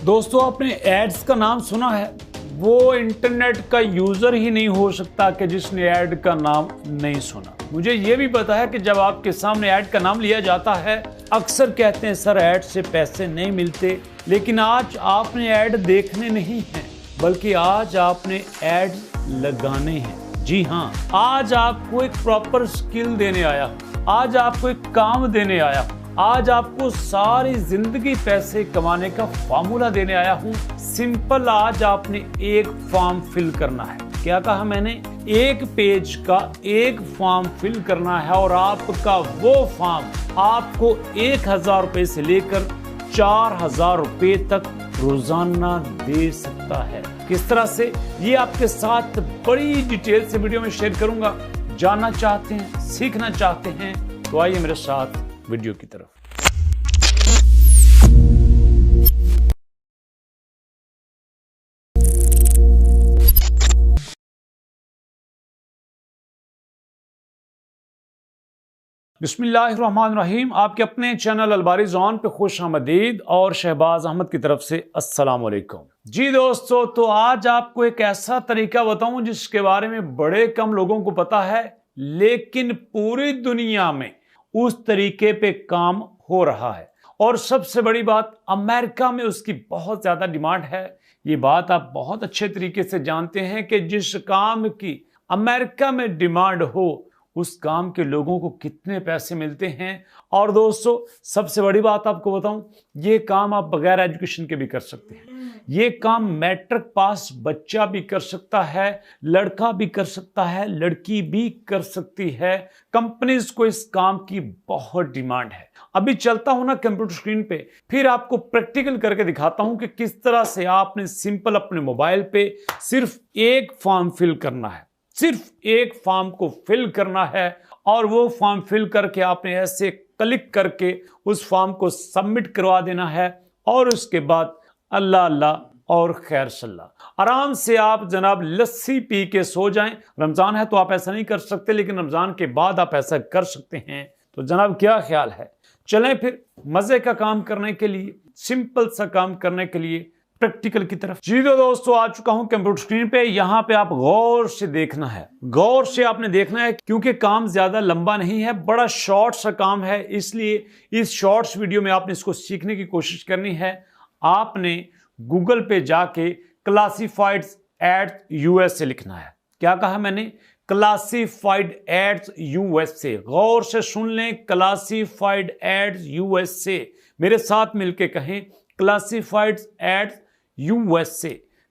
दोस्तों आपने एड्स का नाम सुना है। वो इंटरनेट का यूजर ही नहीं हो सकता कि जिसने ऐड का नाम नहीं सुना। मुझे ये भी पता है कि जब आपके सामने ऐड का नाम लिया जाता है अक्सर कहते हैं सर ऐड से पैसे नहीं मिलते, लेकिन आज आपने ऐड देखने नहीं है बल्कि आज आपने ऐड लगाने हैं। जी हाँ, आज आपको एक प्रॉपर स्किल देने आया, आज आपको एक काम देने आया, आज आपको सारी जिंदगी पैसे कमाने का फार्मूला देने आया हूँ। सिंपल, आज आपने एक फॉर्म फिल करना है। क्या कहा मैंने? एक पेज का एक फॉर्म फिल करना है और आपका वो फॉर्म आपको 1000 रुपए से लेकर 4000 रुपए तक रोजाना दे सकता है। किस तरह से, ये आपके साथ बड़ी डिटेल से वीडियो में शेयर करूंगा। जानना चाहते हैं, सीखना चाहते हैं तो आइए मेरे साथ वीडियो की तरफ। बिस्मिल्लाहिर्रहमानिर्रहीम। आपके अपने चैनल अलबारी ज़ोन पे खुश आमदीद और शहबाज अहमद की तरफ से अस्सलाम वालेकुम। जी दोस्तों, तो आज आपको एक ऐसा तरीका बताऊं जिसके बारे में बड़े कम लोगों को पता है, लेकिन पूरी दुनिया में उस तरीके पे काम हो रहा है। और सबसे बड़ी बात, अमेरिका में उसकी बहुत ज्यादा डिमांड है। ये बात आप बहुत अच्छे तरीके से जानते हैं कि जिस काम की अमेरिका में डिमांड हो उस काम के लोगों को कितने पैसे मिलते हैं। और दोस्तों सबसे बड़ी बात आपको बताऊं, ये काम आप बगैर एजुकेशन के भी कर सकते हैं। ये काम मैट्रिक पास बच्चा भी कर सकता है, लड़का भी कर सकता है, लड़की भी कर सकती है। कंपनीज को इस काम की बहुत डिमांड है। अभी चलता हूं ना कंप्यूटर स्क्रीन पे, फिर आपको प्रैक्टिकल करके दिखाता हूं कि किस तरह से आपने सिंपल अपने मोबाइल पे सिर्फ एक फॉर्म फिल करना है। सिर्फ एक फॉर्म को फिल करना है और वो फॉर्म फिल करके आपने ऐसे क्लिक करके उस फॉर्म को सबमिट करवा देना है। और उसके बाद अल्लाह अल्लाह और खैर सल्लाह, आराम से आप जनाब लस्सी पी के सो जाएं। रमजान है तो आप ऐसा नहीं कर सकते, लेकिन रमजान के बाद आप ऐसा कर सकते हैं। तो जनाब क्या ख्याल है, चलें फिर मजे का काम करने के लिए, सिंपल सा काम करने के लिए प्रैक्टिकल की तरफ। जी तो दोस्तों आ चुका हूं कंप्यूटर स्क्रीन पे। यहां पे आप गौर से देखना है, गौर से आपने देखना है, क्योंकि काम ज्यादा लंबा नहीं है, बड़ा शॉर्ट सा काम है। इसलिए इस शॉर्ट्स वीडियो में आपने इसको सीखने की कोशिश करनी है। आपने गूगल पे जाके क्लासिफाइड्स एड्स यूएसए लिखना है। क्या कहा मैंने? Classified ads USA. गौर से सुन लें, क्लासिफाइड एड्स यूएसए। मेरे साथ मिलके कहें, classifieds ads USA,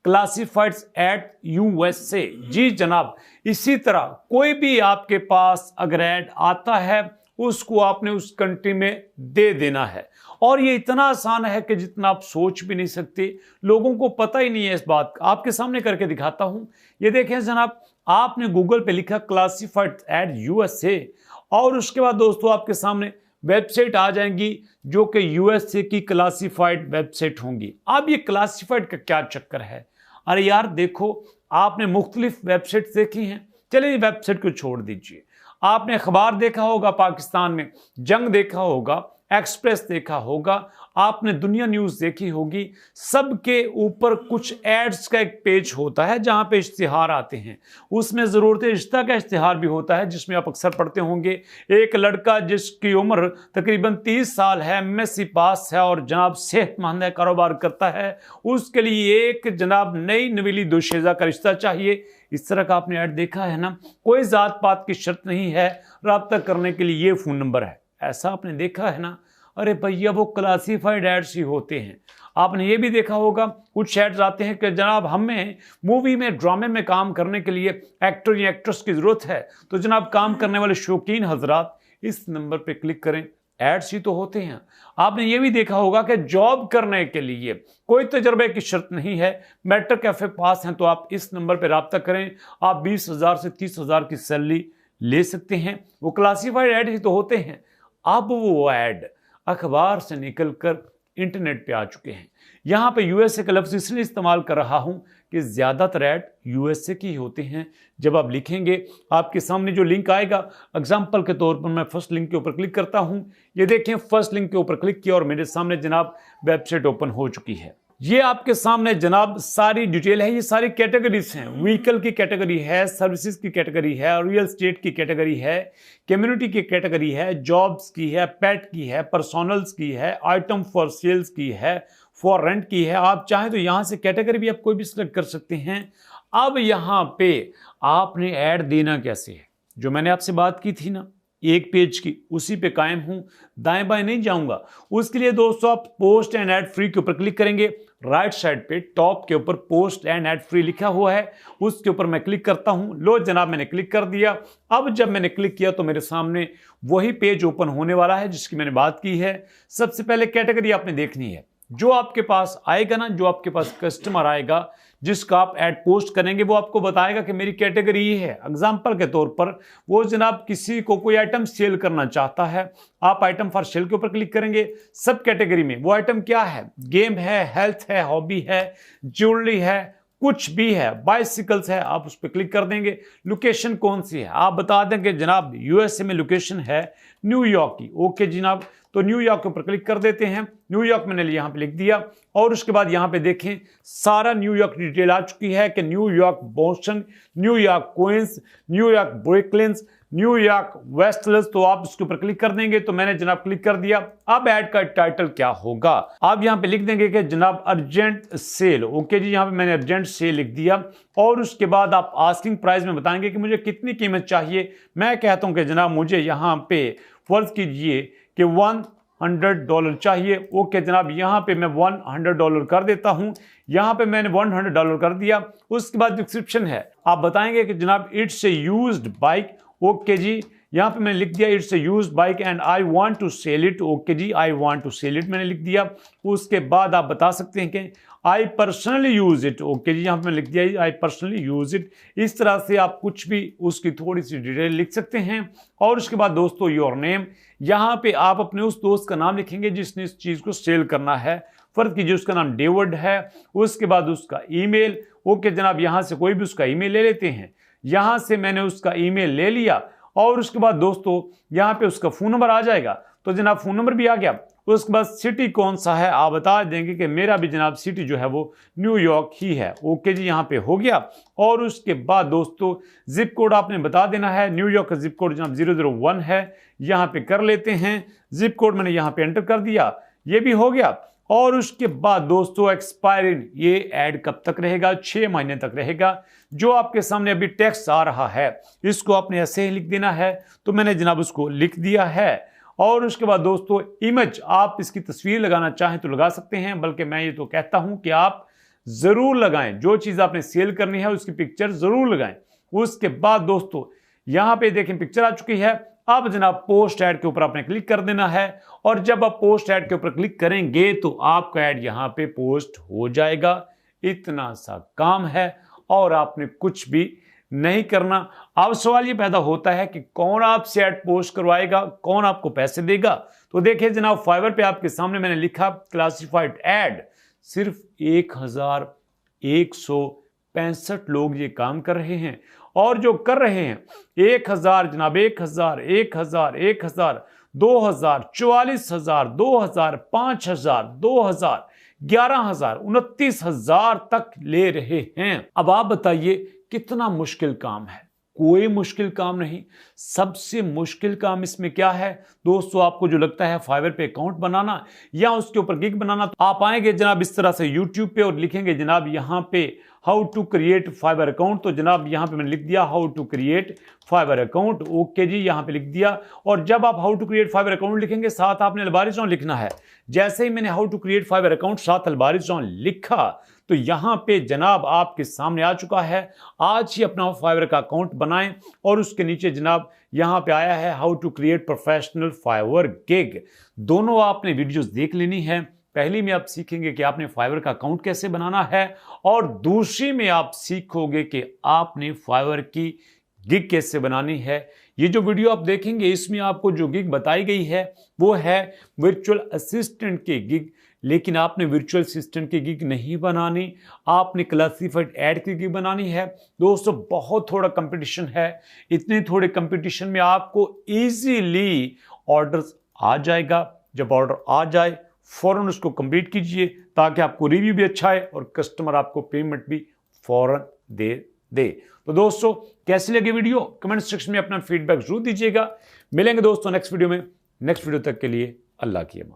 classifieds add USA. जी जनाब, इसी तरह कोई भी आपके पास अगर ऐड आता है उसको आपने उस कंट्री में दे देना है। और ये इतना आसान है कि जितना आप सोच भी नहीं सकते। लोगों को पता ही नहीं है इस बात का। आपके सामने करके दिखाता हूं। ये देखें जनाब, आपने गूगल पे लिखा क्लासिफाइड एड यूएसए और उसके बाद दोस्तों आपके सामने वेबसाइट आ जाएंगी जो कि यूएसए की क्लासिफाइड वेबसाइट होंगी। अब ये क्लासिफाइड का क्या चक्कर है? अरे यार देखो, आपने मुख्तलिफ वेबसाइट देखी हैं, चलिए वेबसाइट को छोड़ दीजिए। आपने अखबार देखा होगा, पाकिस्तान में जंग देखा होगा, एक्सप्रेस देखा होगा, आपने दुनिया न्यूज़ देखी होगी। सबके ऊपर कुछ एड्स का एक पेज होता है जहां पे इश्तिहार आते हैं। उसमें ज़रूरत रिश्ता का इश्तिहार भी होता है जिसमें आप अक्सर पढ़ते होंगे। एक लड़का जिसकी उम्र तकरीबन 30 साल है, एमएससी पास है और जनाब सेहतमंद है, कारोबार करता है, उसके लिए एक जनाब नई नवीली दोशीज़ा का रिश्ता चाहिए। इस तरह का आपने ऐड देखा है ना? कोई जात पात की शर्त नहीं है, राब्ता करने के लिए ये फ़ोन नंबर है, ऐसा आपने देखा है ना? अरे भैया वो क्लासिफाइड एड्स ही होते हैं। आपने ये भी देखा होगा, कुछ एड्स आते हैं कि जनाब हमें मूवी में, ड्रामे में काम करने के लिए एक्टर या एक्ट्रेस की ज़रूरत है, तो जनाब काम करने वाले शौकीन हजरात इस नंबर पे क्लिक करें। एड्स ही तो होते हैं। आपने ये भी देखा होगा कि जॉब करने के लिए कोई तजर्बे की शर्त नहीं है, मैट्रिक कैफे पास हैं तो आप इस नंबर पर रब्ता करें। आप 20,000 से 30,000 की सैलरी ले सकते हैं। वो क्लासिफाइड ऐड ही तो होते हैं। अब वो ऐड अखबार से निकलकर इंटरनेट पे आ चुके हैं। यहाँ पे यूएसए का लफ्ज़ इसलिए इस्तेमाल कर रहा हूँ कि ज़्यादातर ऐड यूएसए की होते हैं। जब आप लिखेंगे आपके सामने जो लिंक आएगा, एग्जाम्पल के तौर पर मैं फर्स्ट लिंक के ऊपर क्लिक करता हूँ। ये देखें, फर्स्ट लिंक के ऊपर क्लिक किया और मेरे सामने जनाब वेबसाइट ओपन हो चुकी है। ये आपके सामने जनाब सारी डिटेल है। ये सारी कैटेगरीज हैं। व्हीकल की कैटेगरी है, सर्विसेज की कैटेगरी है, रियल एस्टेट की कैटेगरी है, कम्युनिटी की कैटेगरी है, जॉब्स की है, पेट की है, पर्सनल्स की है, आइटम फॉर सेल्स की है, फॉर रेंट की है। आप चाहें तो यहां से कैटेगरी भी आप कोई भी सिलेक्ट कर सकते हैं। अब यहां पे आपने ऐड देना कैसे है, जो मैंने आपसे बात की थी ना एक पेज की, उसी पे कायम हूं, दाएं बाएं नहीं जाऊंगा। उसके लिए दोस्तों आप पोस्ट एंड ऐड फ्री के ऊपर क्लिक करेंगे। राइट साइड पे टॉप के ऊपर पोस्ट एंड ऐड फ्री लिखा हुआ है, उसके ऊपर मैं क्लिक करता हूं। लो जनाब मैंने क्लिक कर दिया। अब जब मैंने क्लिक किया तो मेरे सामने वही पेज ओपन होने वाला है जिसकी मैंने बात की है। सबसे पहले कैटेगरी आपने देखनी है। जो आपके पास आएगा ना, जो आपके पास कस्टमर आएगा जिसका आप ऐड पोस्ट करेंगे, वो आपको बताएगा कि मेरी कैटेगरी ये है। एग्जांपल के तौर पर वो जनाब किसी को कोई आइटम सेल करना चाहता है, आप आइटम फॉर सेल के ऊपर क्लिक करेंगे। सब कैटेगरी में वो आइटम क्या है, गेम है, हेल्थ है, हॉबी है, ज्वेलरी है, कुछ भी है, बाइसिकल्स है, आप उस पर क्लिक कर देंगे। लोकेशन कौन सी है आप बता देंगे, जनाब यूएसए में लोकेशन है न्यूयॉर्क की। ओके जनाब, तो न्यूयॉर्क के ऊपर क्लिक कर देते हैं। न्यूयॉर्क मैंने यहां पे लिख दिया और उसके बाद यहां पे देखें सारा न्यूयॉर्क डिटेल आ चुकी है कि New York Boston, New York Queens, New York Brooklyn, New York वेस्टलस। तो आप उसके ऊपर क्लिक कर देंगे। तो मैंने जनाब क्लिक कर दिया। अब ऐड का टाइटल क्या होगा, आप यहां पे लिख देंगे कि जनाब अर्जेंट सेल। ओके जी, यहां पे मैंने अर्जेंट सेल लिख दिया और उसके बाद आप आस्किंग प्राइस में बताएंगे कि मुझे कितनी कीमत चाहिए। मैं कहता हूं कि जनाब मुझे यहां पे फर्ज कीजिए कि $100 चाहिए। ओके जनाब, यहां पे मैं $100 कर देता हूं। यहां पे मैंने $100 कर दिया। उसके बाद डिस्क्रिप्शन है, आप बताएंगे कि जनाब it's a used bike. Okay जी, यहां पे मैंने लिख दिया it's a used bike and I want to sell it. Okay जी, I want to sell it मैंने लिख दिया। उसके बाद आप बता सकते हैं कि I personally use it. Okay जी, यहां पे मैंने लिख दिया आई पर्सनली यूज इट। इस तरह से आप कुछ भी उसकी थोड़ी सी डिटेल लिख सकते हैं। और उसके बाद दोस्तों योर नेम, यहां पे आप अपने उस दोस्त का नाम लिखेंगे जिसने इस चीज को सेल करना है। फर्ज कीजिए उसका नाम डेविड है। उसके बाद उसका ईमेल। ओके जनाब, यहां से कोई भी उसका ईमेल ले लेते हैं। यहां से मैंने उसका ईमेल ले लिया और उसके बाद दोस्तों यहां पे उसका फोन नंबर आ जाएगा। तो जनाब फोन नंबर भी आ गया। उसके बाद सिटी कौन सा है आप बता देंगे कि मेरा भी जनाब सिटी जो है वो न्यूयॉर्क ही है। ओके जी, यहां पे हो गया। और उसके बाद दोस्तों जिप कोड आपने बता देना है। न्यूयॉर्क का जिप कोड जनाब 001 है। यहां पे कर लेते हैं। जिप कोड मैंने यहां पे एंटर कर दिया, ये भी हो गया। और उसके बाद दोस्तों एक्सपायरी, ये ऐड कब तक रहेगा, 6 महीने तक रहेगा। जो आपके सामने अभी टेक्स्ट आ रहा है इसको आपने ऐसे ही लिख देना है। तो मैंने जनाब उसको लिख दिया है। और उसके बाद दोस्तों इमेज, आप इसकी तस्वीर लगाना चाहें तो लगा सकते हैं, बल्कि मैं ये तो कहता हूं कि आप जरूर लगाएं। जो चीज आपने सेल करनी है उसकी पिक्चर जरूर लगाएं। उसके बाद दोस्तों यहां पे देखें पिक्चर आ चुकी है। अब जनाब पोस्ट ऐड के ऊपर आपने क्लिक कर देना है। और जब आप पोस्ट ऐड के ऊपर क्लिक करेंगे तो आपका ऐड यहां पे पोस्ट हो जाएगा। इतना सा काम है और आपने कुछ भी नहीं करना। अब सवाल ये पैदा होता है कि कौन आपसे ऐड पोस्ट करवाएगा, कौन आपको पैसे देगा। तो देखिए जनाब फाइवर पे आपके सामने मैंने लिखा क्लासिफाइड ऐड, सिर्फ 1165 लोग ये काम कर रहे हैं। और जो कर रहे हैं 1000 जनाब, 1000, 1000, 1000, 2000, 44,000, 2000, 5000, 2000, 11,000, 29,000 तक ले रहे हैं। अब आप बताइए कितना मुश्किल काम है। कोई मुश्किल काम नहीं। सबसे मुश्किल काम इसमें क्या है दोस्तों, आपको जो लगता है फाइवर पे अकाउंट बनाना या उसके ऊपर गिग बनाना, तो आप आएंगे जनाब इस तरह से यूट्यूब पे और लिखेंगे जनाब यहां पे how to create Fiverr account. तो जनाब यहां पे मैंने लिख दिया how to create Fiverr account. Okay जी, यहां पे लिख दिया। और जब आप how to create Fiverr account लिखेंगे साथ आपने अलबारिजोन लिखना है। जैसे ही मैंने how to create Fiverr account साथ अलबारिजोन लिखा तो यहां पे जनाब आपके सामने आ चुका है। आज ही अपना फाइवर का अकाउंट बनाएं। और उसके नीचे जनाब यहां पे आया है how to create professional Fiverr gig. दोनों आपने वीडियोस देख लेनी है। पहली में आप सीखेंगे कि आपने फाइवर का अकाउंट कैसे बनाना है और दूसरी में आप सीखोगे कि आपने फाइवर की गिग कैसे बनानी है। ये जो वीडियो आप देखेंगे इसमें आपको जो गिग बताई गई है वो है वर्चुअल असिस्टेंट की गिग, लेकिन आपने वर्चुअल असिस्टेंट की गिग नहीं बनानी, आपने क्लासिफाइड ऐड की गिग बनानी है। दोस्तों बहुत थोड़ा कंपटीशन है। इतने थोड़े कंपटीशन में आपको इजीली ऑर्डर्स आ जाएगा। जब ऑर्डर आ जाए फौरन उसको कंप्लीट कीजिए ताकि आपको रिव्यू भी अच्छा है और कस्टमर आपको पेमेंट भी फौरन दे दे। तो दोस्तों कैसी लगी वीडियो कमेंट सेक्शन में अपना फीडबैक जरूर दीजिएगा। मिलेंगे दोस्तों नेक्स्ट वीडियो में। नेक्स्ट वीडियो तक के लिए अल्लाह की अमान।